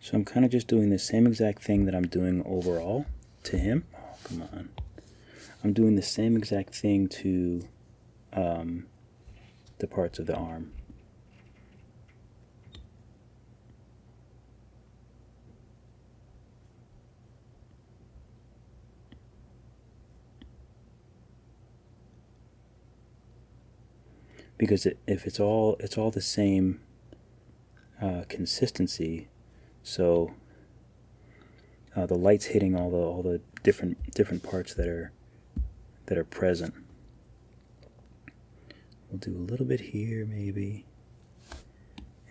So I'm kind of just doing the same exact thing that I'm doing overall to him. Oh, come on. I'm doing the same exact thing to the parts of the arm. Because if it's all the same consistency, so the light's hitting all the different parts that are present. We'll do a little bit here maybe,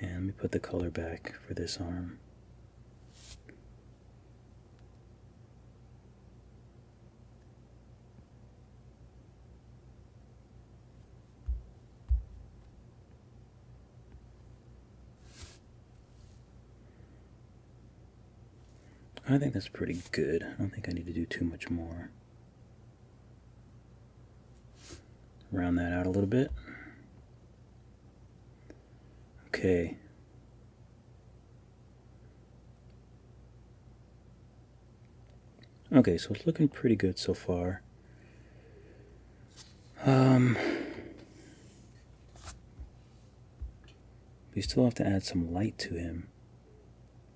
and let me put the color back for this arm. I think that's pretty good. I don't think I need to do too much more. Round that out a little bit. Okay. Okay, so it's looking pretty good so far. We still have to add some light to him,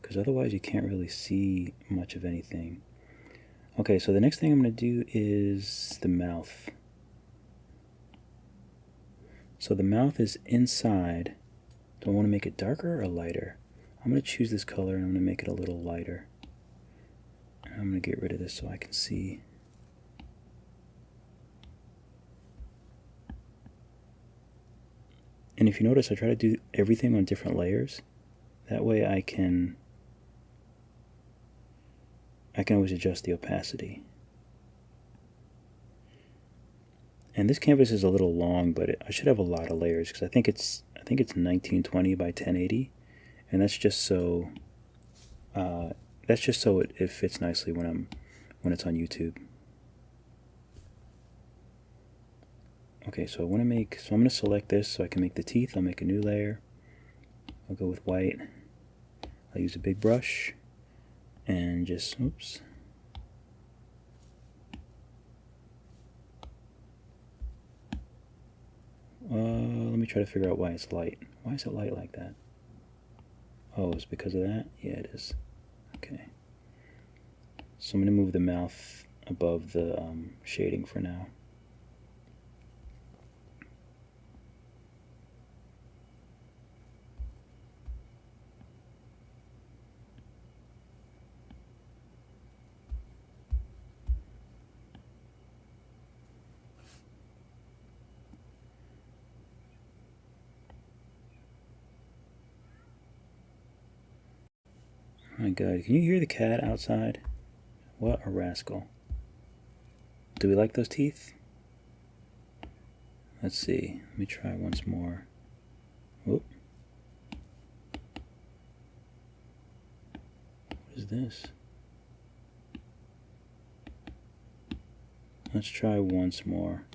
because otherwise you can't really see much of anything. Okay, so the next thing I'm going to do is the mouth. So the mouth is inside. Do I want to make it darker or lighter? I'm going to choose this color and I'm going to make it a little lighter. I'm going to get rid of this so I can see. And if you notice, I try to do everything on different layers. That way I can always adjust the opacity. And this canvas is a little long, but I should have a lot of layers because I think it's 1920 by 1080, and that's just so it fits nicely when it's on YouTube. Okay, so I'm going to select this so I can make the teeth. I'll make a new layer. I'll go with white. I'll use a big brush and just, oops. Let me try to figure out why it's light. Why is it light like that? Oh, it's because of that? Yeah, it is. Okay. So I'm going to move the mouth above the shading for now. Oh my God, can you hear the cat outside? What a rascal. Do we like those teeth? Let's see. Let me try once more. Whoop. What is this? Let's try once more.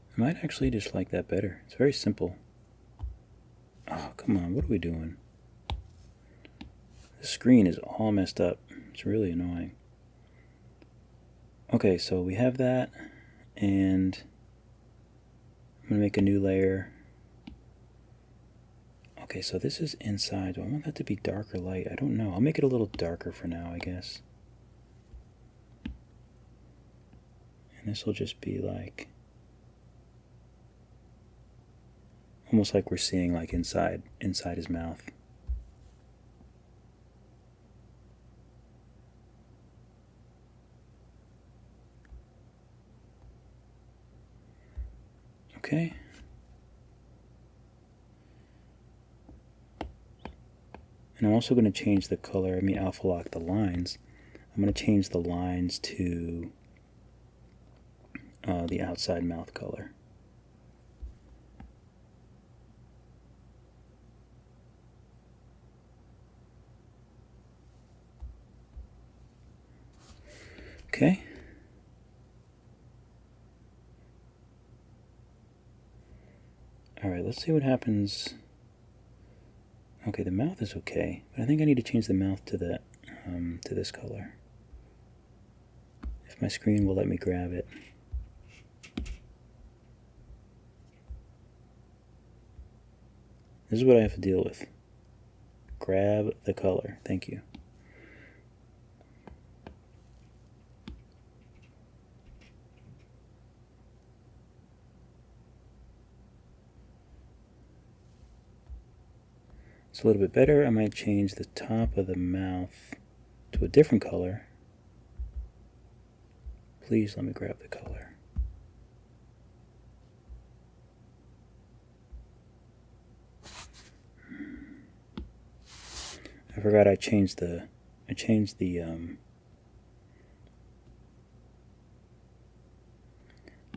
I might actually just like that better. It's very simple. Oh, come on. What are we doing? The screen is all messed up. It's really annoying. Okay, so we have that, and I'm going to make a new layer. Okay, so this is inside. Do I want that to be dark or light? I don't know. I'll make it a little darker for now, I guess. And this will just be like, almost like we're seeing like inside his mouth. Okay. And I'm also going to change the color. Alpha lock the lines. I'm going to change the lines to the outside mouth color. Okay. Alright, let's see what happens. Okay, the mouth is okay, but I think I need to change the mouth to the to this color. If my screen will let me grab it. This is what I have to deal with. Grab the color. Thank you. It's a little bit better. I might change the top of the mouth to a different color. Please let me grab the color. I forgot I changed the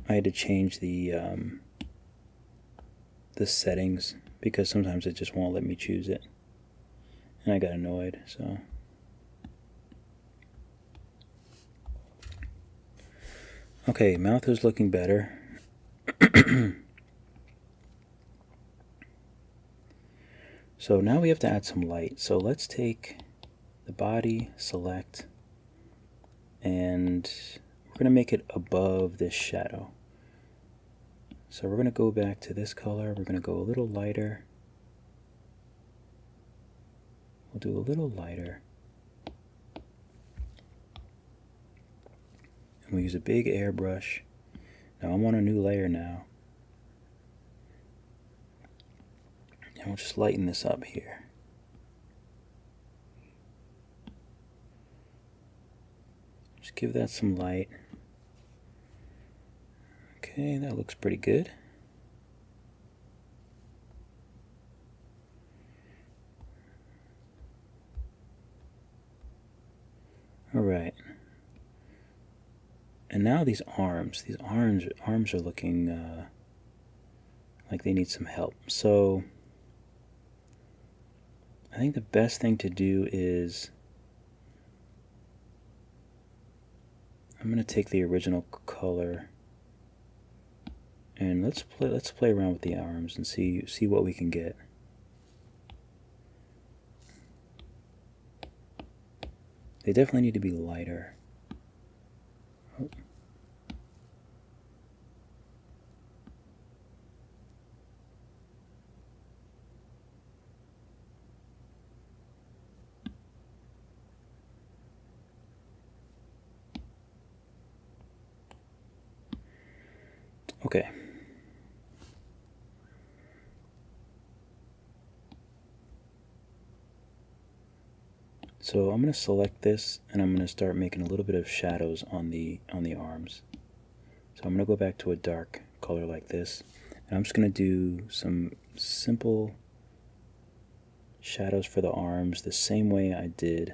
I had to change the settings because sometimes it just won't let me choose it. And I got annoyed, so. Okay, mouth is looking better. So now we have to add some light. So let's take the body, select, and we're going to make it above this shadow. So we're going to go back to this color. We're going to go a little lighter. We'll do a little lighter. And we'll use a big airbrush. Now I'm on a new layer now. And we'll just lighten this up here. Just give that some light. Okay, that looks pretty good. All right. And now these arms are looking like they need some help. So I think the best thing to do is I'm going to take the original color and let's play around with the arms and see what we can get. They definitely need to be lighter. Oh. Okay. So I'm going to select this and I'm going to start making a little bit of shadows on the arms. So I'm going to go back to a dark color like this and I'm just going to do some simple shadows for the arms the same way I did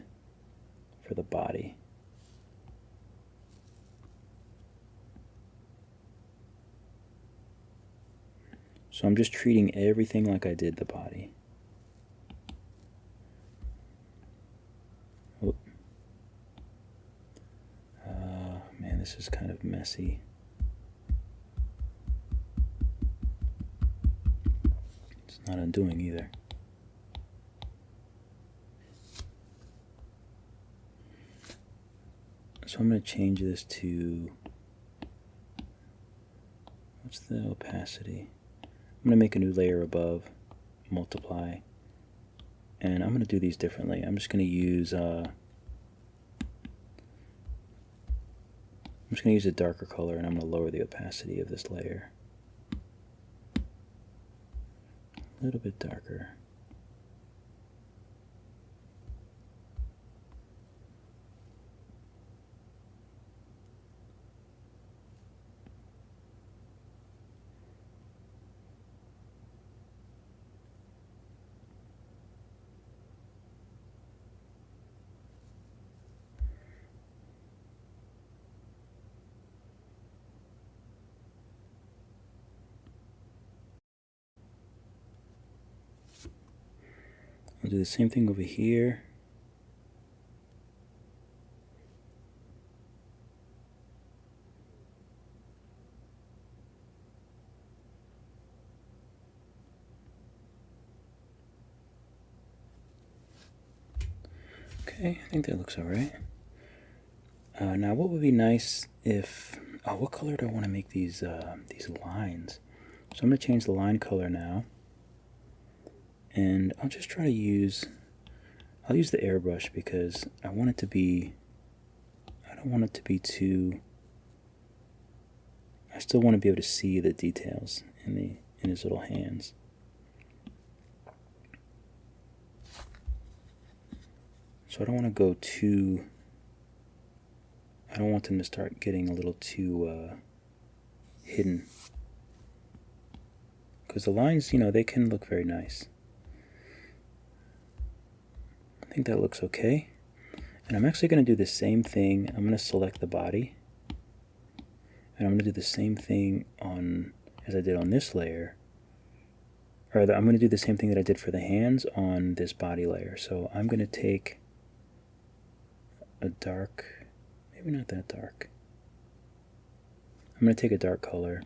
for the body. So I'm just treating everything like I did the body. Man, this is kind of messy. It's not undoing either. So I'm going to change this to, what's the opacity? I'm going to make a new layer above, multiply, and I'm going to do these differently. I'm just going to use a darker color and I'm going to lower the opacity of this layer. A little bit darker. I'll do the same thing over here. Okay, I think that looks alright. Now what would be nice if, what color do I want to make these lines? So I'm going to change the line color now, and I'll just try to use, I'll use the airbrush because I want it to be, I don't want it to be too, I still want to be able to see the details in his little hands. So I don't want to go too, I don't want them to start getting a little too hidden. Because the lines, you know, they can look very nice. I think that looks okay. And I'm actually going to do the same thing. I'm going to select the body. And I'm going to do the same thing on, as I did on this layer. Or I'm going to do the same thing that I did for the hands on this body layer. So I'm going to take a dark, maybe not that dark. I'm going to take a dark color,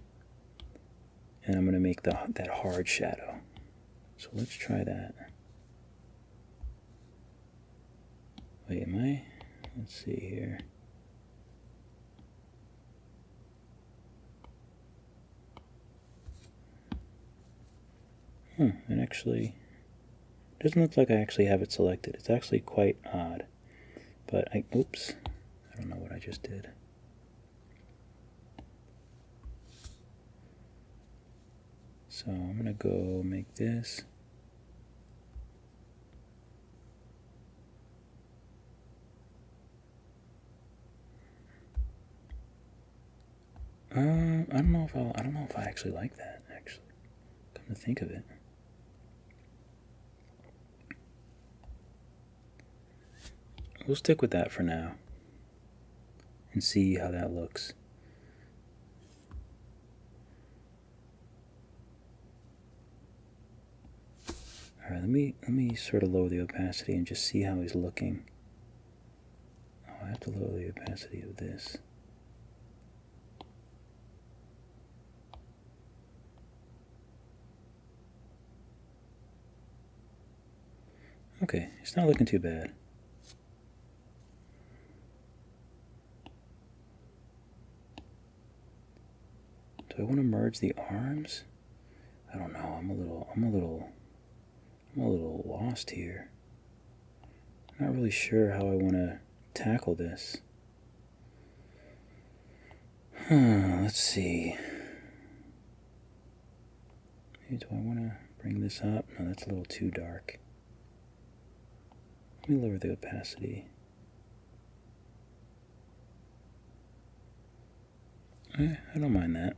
and I'm going to make that hard shadow. So let's try that. Wait, am I? Let's see here. It actually doesn't look like I actually have it selected. It's actually quite odd. But oops, I don't know what I just did. So I'm gonna go make this. I don't know if I actually like that. Actually, come to think of it. We'll stick with that for now and see how that looks. All right, let me sort of lower the opacity and just see how he's looking. Oh, I have to lower the opacity of this. Okay, it's not looking too bad. Do I want to merge the arms? I don't know. I'm a little lost here. I'm not really sure how I want to tackle this. Let's see. Maybe do I want to bring this up? No, that's a little too dark. Let me lower the opacity. I don't mind that.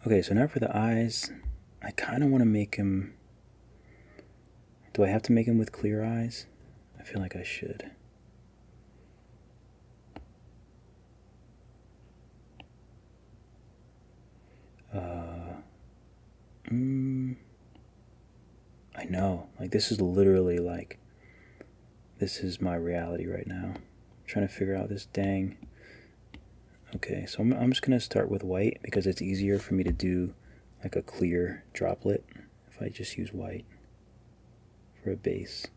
Okay, so now for the eyes, I kind of want to make him... Do I have to make him with clear eyes? I feel like I should. I know. Like, this is literally like... This is my reality right now. I'm trying to figure out this dang... Okay, so I'm just going to start with white because it's easier for me to do like a clear droplet if I just use white for a base.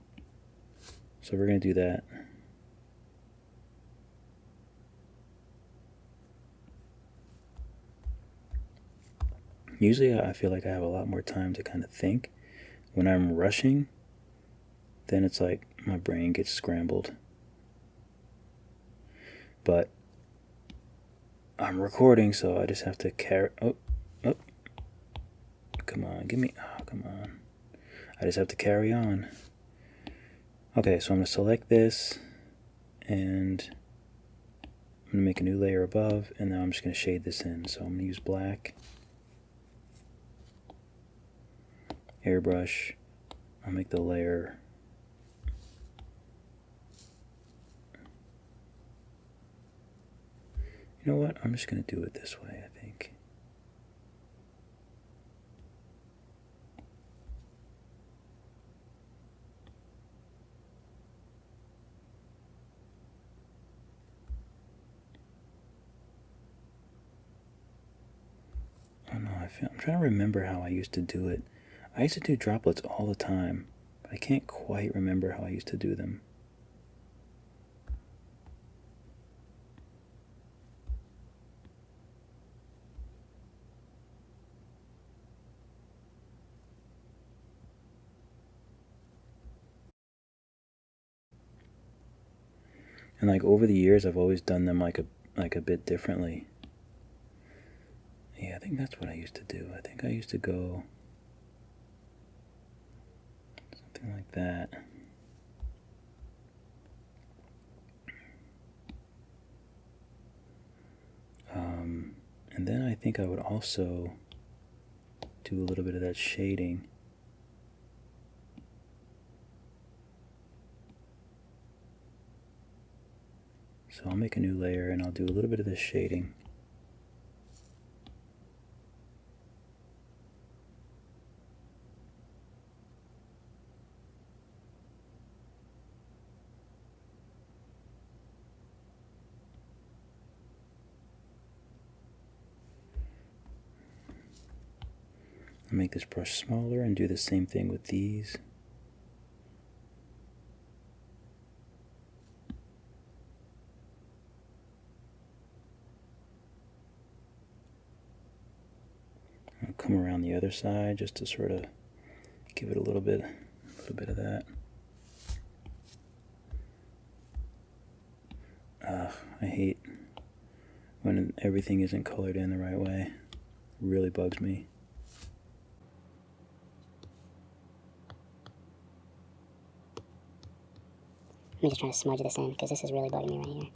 So we're going to do that. Usually I feel like I have a lot more time to kind of think. When I'm rushing, then it's like my brain gets scrambled. But I'm recording, so I just have to carry... Oh, come on, give me... Oh, come on. I just have to carry on. Okay, so I'm going to select this, and I'm going to make a new layer above, and now I'm just going to shade this in. So I'm going to use black, airbrush, I'll make the layer... You know what? I'm just going to do it this way, I think. Oh no, I'm trying to remember how I used to do it. I used to do droplets all the time, but I can't quite remember how I used to do them. And like over the years, I've always done them like a bit differently. Yeah, I think that's what I used to do. I think I used to go something like that. And then I think I would also do a little bit of that shading. So I'll make a new layer and I'll do a little bit of this shading. I'll make this brush smaller and do the same thing with these. I'll come around the other side just to sort of give it a little bit of that. I hate when everything isn't colored in the right way. It really bugs me. I'm just trying to smudge this in because this is really bugging me right here.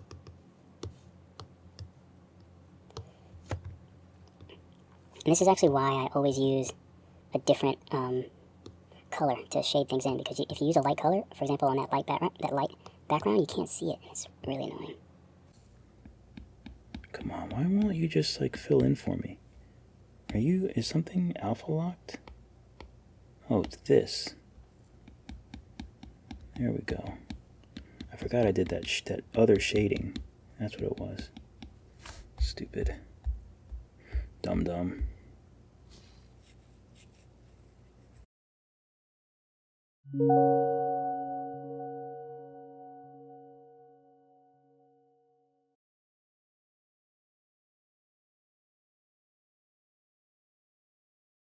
And this is actually why I always use a different color to shade things in, because if you use a light color, for example, on that light background, you can't see it. It's really annoying. Come on, why won't you just like fill in for me? Is something alpha locked? Oh, it's this. There we go. I forgot I did that other shading. That's what it was. Stupid. Dumb.